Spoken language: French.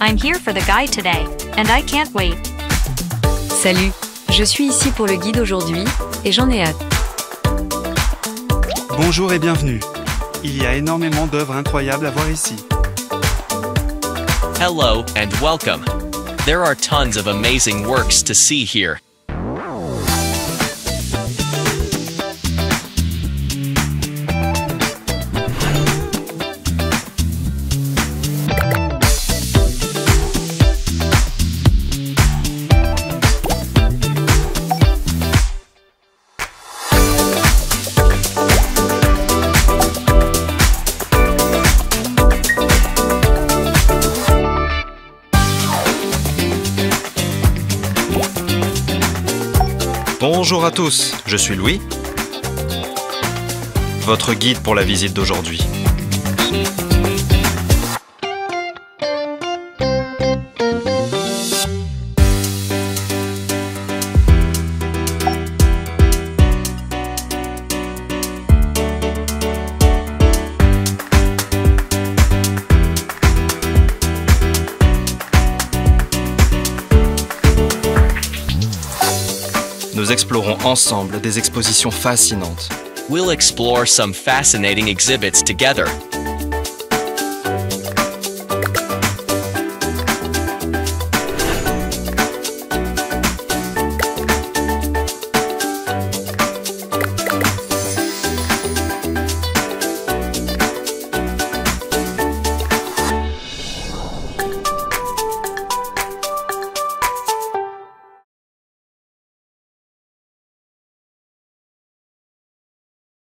I'm here for the guide today, and I can't wait. Salut, je suis ici pour le guide aujourd'hui, et j'en ai hâte. Bonjour et bienvenue. Il y a énormément d'œuvres incroyables à voir ici. Hello and welcome. There are tons of amazing works to see here. Bonjour à tous, je suis Louis, votre guide pour la visite d'aujourd'hui. Nous explorons ensemble des expositions fascinantes. We'll explore some fascinating exhibits together.